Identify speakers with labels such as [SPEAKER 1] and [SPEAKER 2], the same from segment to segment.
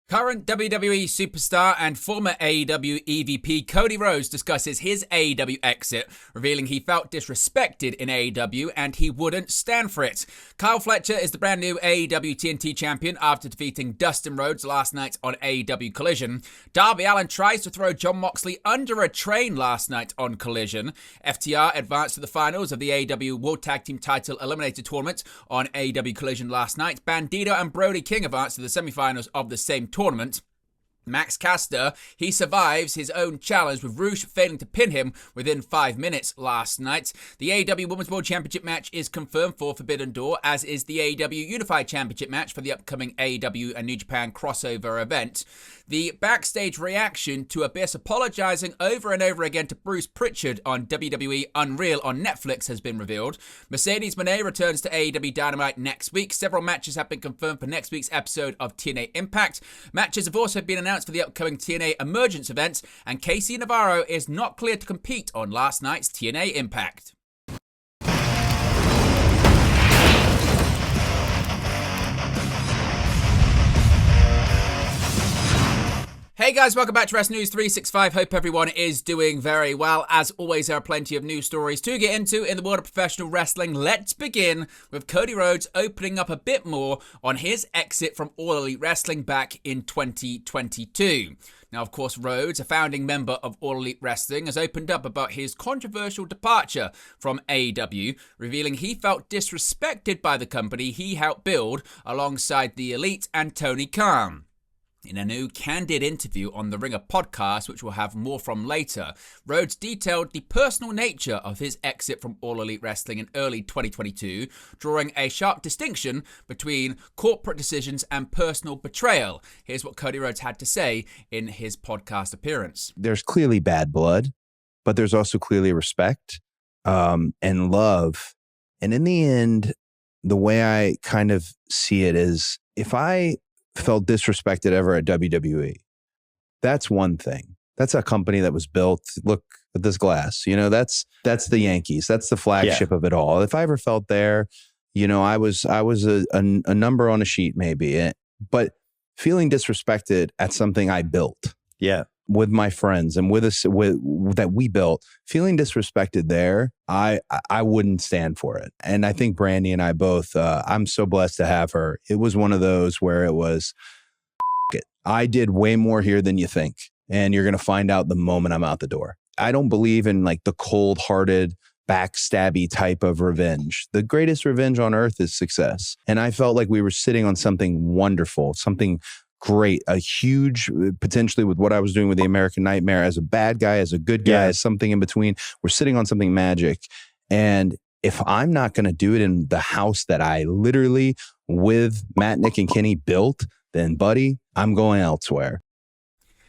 [SPEAKER 1] Current WWE superstar and former AEW EVP Cody Rhodes discusses his AEW exit, revealing he felt disrespected in AEW and he wouldn't stand for it. Kyle Fletcher is the brand new AEW TNT champion after defeating Dustin Rhodes last night on AEW Collision. Darby Allin tries to throw Jon Moxley under a train last night on Collision. FTR advanced to the finals of the AEW World Tag Team Title Eliminator Tournament on AEW Collision last night. Bandito and Brody King advanced to the semifinals of the same tournament. Max Caster, he survives his own challenge with Rush failing to pin him within 5 minutes last night. The AEW Women's World Championship match is confirmed for Forbidden Door, as is the AEW Unified Championship match for the upcoming AEW and New Japan crossover event. The backstage reaction to Abyss apologizing over and over again to Bruce Pritchard on WWE Unreal on Netflix has been revealed. Mercedes Moné returns to AEW Dynamite next week. Several matches have been confirmed for next week's episode of TNA Impact. Matches have also been announced for the upcoming TNA Emergence event, and Casey Navarro is not cleared to compete on last night's TNA Impact. Hey guys, welcome back to Wrestling News 365. Hope everyone is doing very well. As always, there are plenty of news stories to get into in the world of professional wrestling. Let's begin with Cody Rhodes opening up a bit more on his exit from All Elite Wrestling back in 2022. Now, of course, Rhodes, a founding member of All Elite Wrestling, has opened up about his controversial departure from AEW, revealing he felt disrespected by the company he helped build alongside the Elite and Tony Khan. In a new candid interview on the Ringer podcast, which we'll have more from later, Rhodes detailed the personal nature of his exit from All Elite Wrestling in early 2022, drawing a sharp distinction between corporate decisions and personal betrayal. Here's what Cody Rhodes had to say in his podcast appearance.
[SPEAKER 2] There's clearly bad blood, but there's also clearly respect and love. And in the end, the way I kind of see it is, if I felt disrespected ever at WWE, that's one thing. That's a company that was built. Look at this glass. You know, that's the Yankees. That's the flagship of it all. If I ever felt there, you know, I was a number on a sheet maybe, but feeling disrespected at something I built. Yeah. With my friends and with us that we built, feeling disrespected there, I wouldn't stand for it. And I think Brandy and I both, I'm so blessed to have her. It was one of those where it was, it. I did way more here than you think. And you're going to find out the moment I'm out the door. I don't believe in like the cold-hearted, backstabby type of revenge. The greatest revenge on earth is success. And I felt like we were sitting on something wonderful, something great, a huge, potentially with what I was doing with the American Nightmare, as a bad guy, as a good guy, as something in between. We're sitting on something magic. And if I'm not going to do it in the house that I literally, with Matt, Nick, and Kenny built, then buddy, I'm going elsewhere.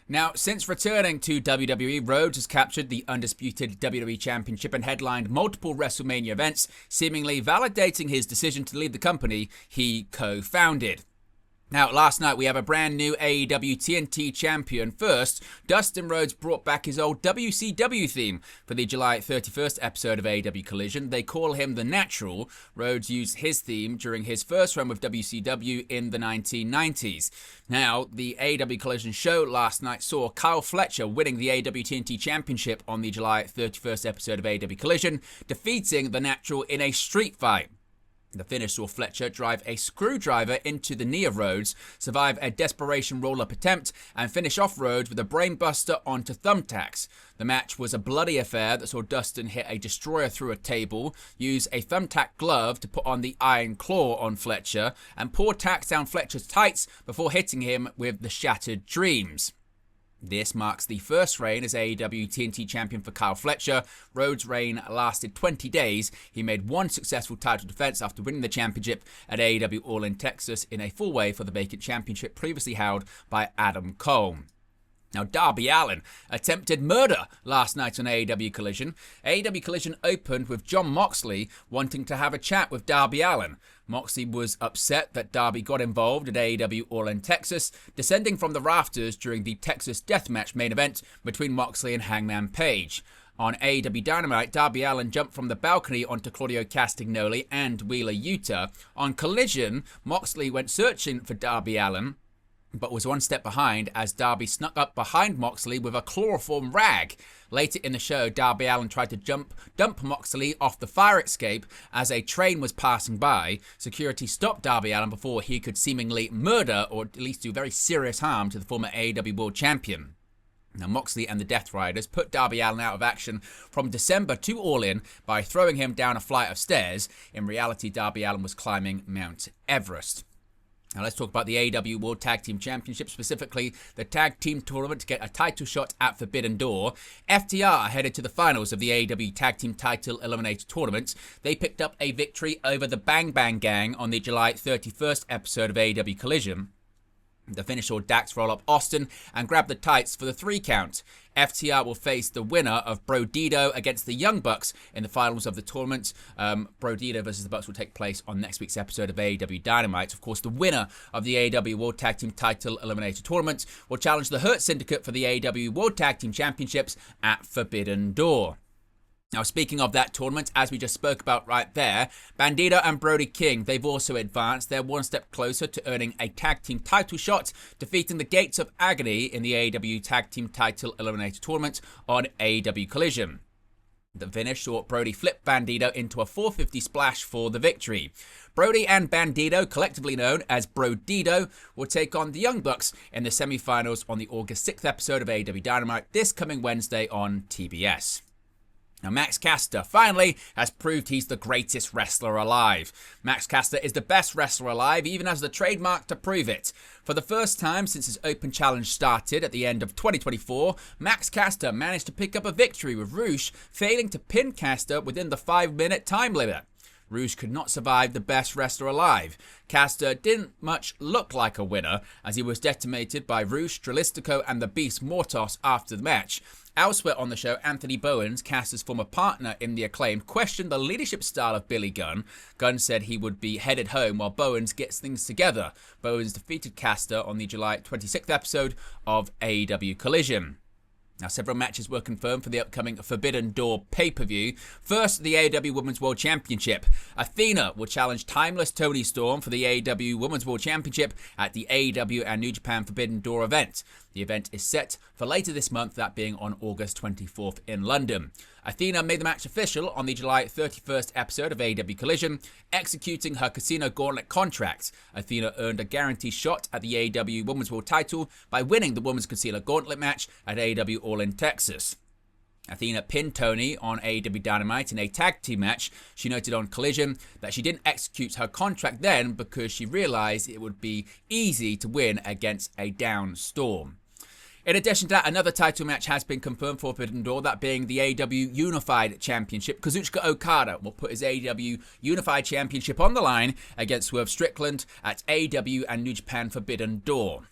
[SPEAKER 1] Now, since returning to WWE, Rhodes has captured the undisputed WWE Championship and headlined multiple WrestleMania events, seemingly validating his decision to leave the company he co-founded. Now, last night we have a brand new AEW TNT champion. First, Dustin Rhodes brought back his old WCW theme for the July 31st episode of AEW Collision. They call him The Natural. Rhodes used his theme during his first run with WCW in the 1990s. Now, the AEW Collision show last night saw Kyle Fletcher winning the AEW TNT Championship on the July 31st episode of AEW Collision, defeating The Natural in a street fight. The finish saw Fletcher drive a screwdriver into the knee of Rhodes, survive a desperation roll-up attempt, and finish off Rhodes with a brainbuster onto thumbtacks. The match was a bloody affair that saw Dustin hit a destroyer through a table, use a thumbtack glove to put on the iron claw on Fletcher, and pour tacks down Fletcher's tights before hitting him with the Shattered Dreams. This marks the first reign as AEW TNT champion for Kyle Fletcher. Rhodes' reign lasted 20 days. He made one successful title defense after winning the championship at AEW All in Texas in a four-way for the vacant championship previously held by Adam Cole. Now, Darby Allin attempted murder last night on AEW Collision. AEW Collision opened with Jon Moxley wanting to have a chat with Darby Allin. Moxley was upset that Darby got involved at AEW All in Texas, descending from the rafters during the Texas Deathmatch main event between Moxley and Hangman Page. On AEW Dynamite, Darby Allin jumped from the balcony onto Claudio Castagnoli and Wheeler Yuta. On Collision, Moxley went searching for Darby Allin, but was one step behind as Darby snuck up behind Moxley with a chloroform rag. Later in the show, Darby Allin tried to dump Moxley off the fire escape as a train was passing by. Security stopped Darby Allin before he could seemingly murder or at least do very serious harm to the former AEW World Champion. Now, Moxley and the Death Riders put Darby Allin out of action from December to All In by throwing him down a flight of stairs. In reality, Darby Allin was climbing Mount Everest. Now let's talk about the AEW World Tag Team Championship, specifically the Tag Team Tournament to get a title shot at Forbidden Door. FTR headed to the finals of the AEW Tag Team Title Eliminator Tournament. They picked up a victory over the Bang Bang Gang on the July 31st episode of AEW Collision. The finish saw Dax roll up Austin and grab the tights for the 3 count. FTR will face the winner of Bro Dido against the Young Bucks in the finals of the tournament. Bro Dido versus the Bucks will take place on next week's episode of AEW Dynamite. Of course, the winner of the AEW World Tag Team Title Eliminator Tournament will challenge the Hurt Syndicate for the AEW World Tag Team Championships at Forbidden Door. Now, speaking of that tournament, as we just spoke about right there, Bandito and Brody King, they've also advanced. They're one step closer to earning a tag team title shot, defeating the Gates of Agony in the AEW Tag Team Title Eliminator Tournament on AEW Collision. The finish saw Brody flip Bandito into a 450 splash for the victory. Brody and Bandito, collectively known as Bro Dido, will take on the Young Bucks in the semi-finals on the August 6th episode of AEW Dynamite this coming Wednesday on TBS. Now, Max Caster finally has proved he's the greatest wrestler alive. Max Caster is the best wrestler alive, even has the trademark to prove it. For the first time since his Open Challenge started at the end of 2024, Max Caster managed to pick up a victory with Roosh failing to pin Caster within the 5-minute time limit. Roosh could not survive the best wrestler alive. Caster didn't much look like a winner, as he was decimated by Roosh, Dralistico, and the Beast Mortos after the match. Elsewhere on the show, Anthony Bowens, Caster's former partner in the Acclaimed, questioned the leadership style of Billy Gunn. Gunn said he would be headed home while Bowens gets things together. Bowens defeated Caster on the July 26th episode of AEW Collision. Now, several matches were confirmed for the upcoming Forbidden Door pay-per-view. First, the AEW Women's World Championship. Athena will challenge Timeless Toni Storm for the AEW Women's World Championship at the AEW and New Japan Forbidden Door event. The event is set for later this month, that being on August 24th in London. Athena made the match official on the July 31st episode of AEW Collision, executing her Casino Gauntlet contract. Athena earned a guaranteed shot at the AEW Women's World title by winning the Women's Casino Gauntlet match at AEW All In Texas. Athena pinned Toni on AEW Dynamite in a tag team match. She noted on Collision that she didn't execute her contract then because she realized it would be easy to win against a down Storm. In addition to that, another title match has been confirmed for Forbidden Door, that being the AEW Unified Championship. Kazuchika Okada will put his AEW Unified Championship on the line against Swerve Strickland at AEW and New Japan Forbidden Door.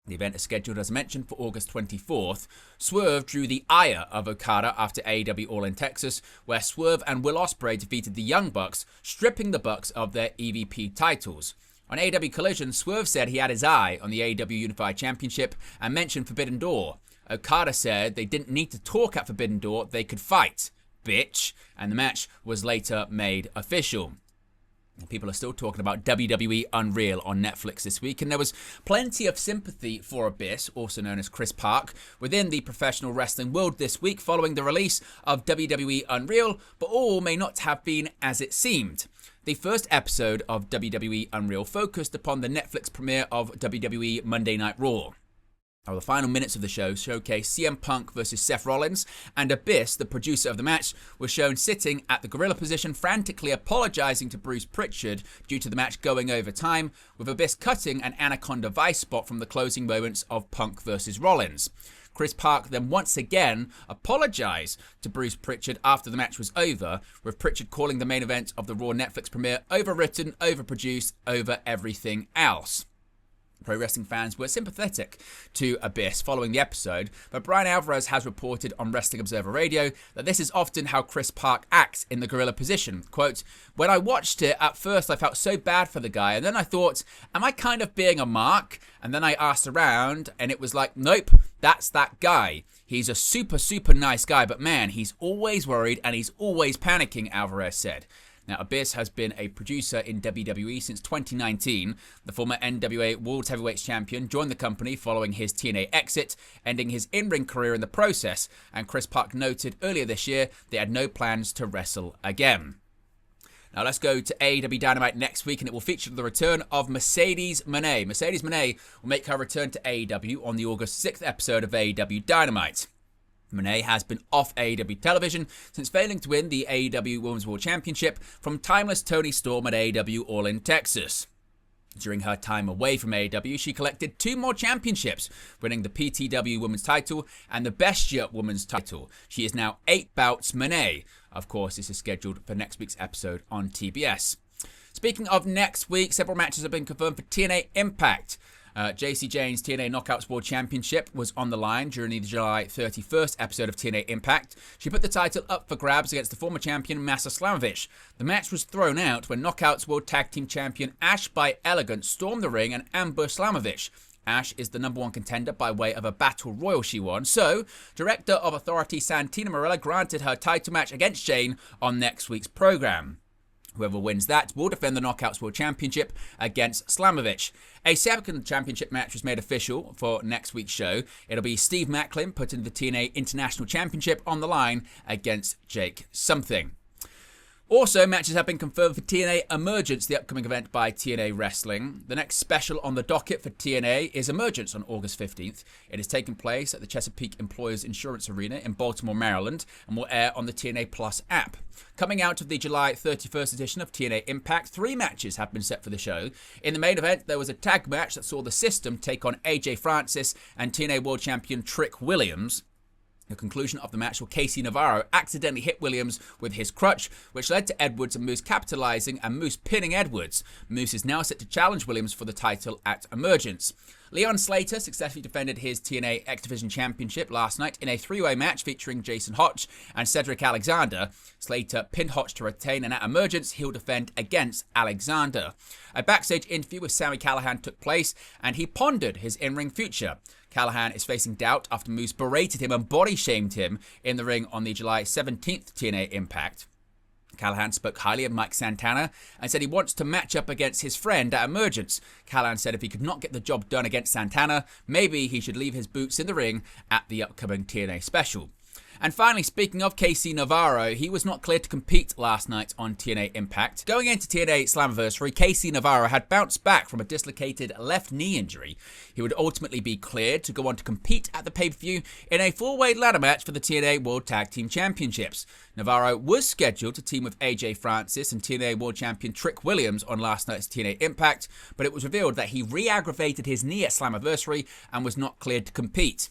[SPEAKER 1] The event is scheduled, as mentioned, for August 24th. Swerve drew the ire of Okada after AEW All In Texas, where Swerve and Will Ospreay defeated the Young Bucks, stripping the Bucks of their EVP titles. On AEW Collision, Swerve said he had his eye on the AEW Unified Championship and mentioned Forbidden Door. Okada said they didn't need to talk at Forbidden Door, they could fight, bitch, and the match was later made official. People are still talking about WWE Unreal on Netflix this week, and there was plenty of sympathy for Abyss, also known as Chris Park, within the professional wrestling world this week following the release of WWE Unreal, but all may not have been as it seemed. The first episode of WWE Unreal focused upon the Netflix premiere of WWE Monday Night Raw. The final minutes of the show showcased CM Punk versus Seth Rollins, and Abyss, the producer of the match, was shown sitting at the gorilla position, frantically apologizing to Bruce Pritchard due to the match going over time, with Abyss cutting an Anaconda Vice spot from the closing moments of Punk versus Rollins. Chris Park then once again apologized to Bruce Pritchard after the match was over, with Pritchard calling the main event of the Raw Netflix premiere overwritten, overproduced, over everything else. Pro wrestling fans were sympathetic to Abyss following the episode, but Brian Alvarez has reported on Wrestling Observer Radio that this is often how Chris Park acts in the gorilla position. Quote, "When I watched it, at first I felt so bad for the guy, and then I thought, am I kind of being a mark? And then I asked around, and it was like, nope, that's that guy. He's a super, super nice guy, but man, he's always worried and he's always panicking," Alvarez said. Now, Abyss has been a producer in WWE since 2019. The former NWA World Heavyweight Champion joined the company following his TNA exit, ending his in-ring career in the process, and Chris Park noted earlier this year they had no plans to wrestle again. Now let's go to AEW Dynamite next week, and it will feature the return of Mercedes Moné. Mercedes Moné will make her return to AEW on the August 6th episode of AEW Dynamite. Moné has been off AEW television since failing to win the AEW Women's World Championship from timeless Toni Storm at AEW All In Texas. During her time away from AEW, she collected 2 more championships, winning the PTW Women's title and the Bestia Women's title. She is now 8 bouts Moné. Of course, this is scheduled for next week's episode on TBS. Speaking of next week, several matches have been confirmed for TNA Impact. JC Jane's TNA Knockouts World Championship was on the line during the July 31st episode of TNA Impact. She put the title up for grabs against the former champion Masa Slamovich. The match was thrown out when Knockouts World Tag Team Champion Ash by Elegant stormed the ring and ambushed Slamovich. Ash is the #1 contender by way of a battle royal she won, so Director of Authority Santina Marella granted her title match against Jane on next week's program. Whoever wins that will defend the Knockouts World Championship against Slamovich. A second championship match was made official for next week's show. It'll be Steve Macklin putting the TNA International Championship on the line against Jake Something. Also, matches have been confirmed for TNA Emergence, the upcoming event by TNA Wrestling. The next special on the docket for TNA is Emergence on August 15th. It is taking place at the Chesapeake Employers Insurance Arena in Baltimore, Maryland, and will air on the TNA Plus app. Coming out of the July 31st edition of TNA Impact, 3 matches have been set for the show. In the main event, there was a tag match that saw the System take on AJ Francis and TNA World Champion Trick Williams. The conclusion of the match saw Casey Navarro accidentally hit Williams with his crutch, which led to Edwards and Moose capitalizing and Moose pinning Edwards. Moose is now set to challenge Williams for the title at Emergence. Leon Slater successfully defended his TNA X Division Championship last night in a 3-way match featuring Jason Hotch and Cedric Alexander. Slater pinned Hotch to retain, and at Emergence, he'll defend against Alexander. A backstage interview with Sami Callihan took place, and he pondered his in-ring future. Callihan is facing doubt after Moose berated him and body-shamed him in the ring on the July 17th TNA Impact. Callihan spoke highly of Mike Santana and said he wants to match up against his friend at Emergence. Callihan said if he could not get the job done against Santana, maybe he should leave his boots in the ring at the upcoming TNA special. And finally, speaking of Casey Navarro, he was not cleared to compete last night on TNA Impact. Going into TNA Slammiversary, Casey Navarro had bounced back from a dislocated left knee injury. He would ultimately be cleared to go on to compete at the pay-per-view in a 4-way ladder match for the TNA World Tag Team Championships. Navarro was scheduled to team with AJ Francis and TNA World Champion Trick Williams on last night's TNA Impact, but it was revealed that he re-aggravated his knee at Slammiversary and was not cleared to compete.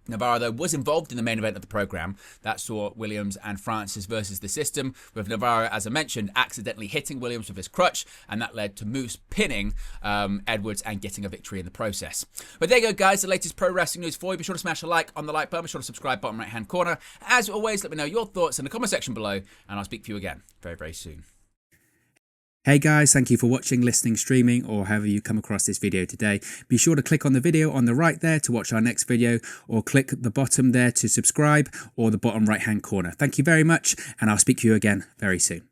[SPEAKER 1] Navarro, though, was involved in the main event of the program that saw Williams and Francis versus the System, with Navarro, as I mentioned, accidentally hitting Williams with his crutch, and that led to Moose pinning Edwards and getting a victory in the process. But there you go, guys, the latest pro wrestling news for you. Be sure to smash a like on the like button. Be sure to subscribe, bottom right-hand corner. As always, let me know your thoughts in the comment section below, and I'll speak to you again very, very soon.
[SPEAKER 3] Hey guys, thank you for watching, listening, streaming, or however you come across this video today. Be sure to click on the video on the right there to watch our next video, or click the bottom there to subscribe, or the bottom right hand corner. Thank you very much, and I'll speak to you again very soon.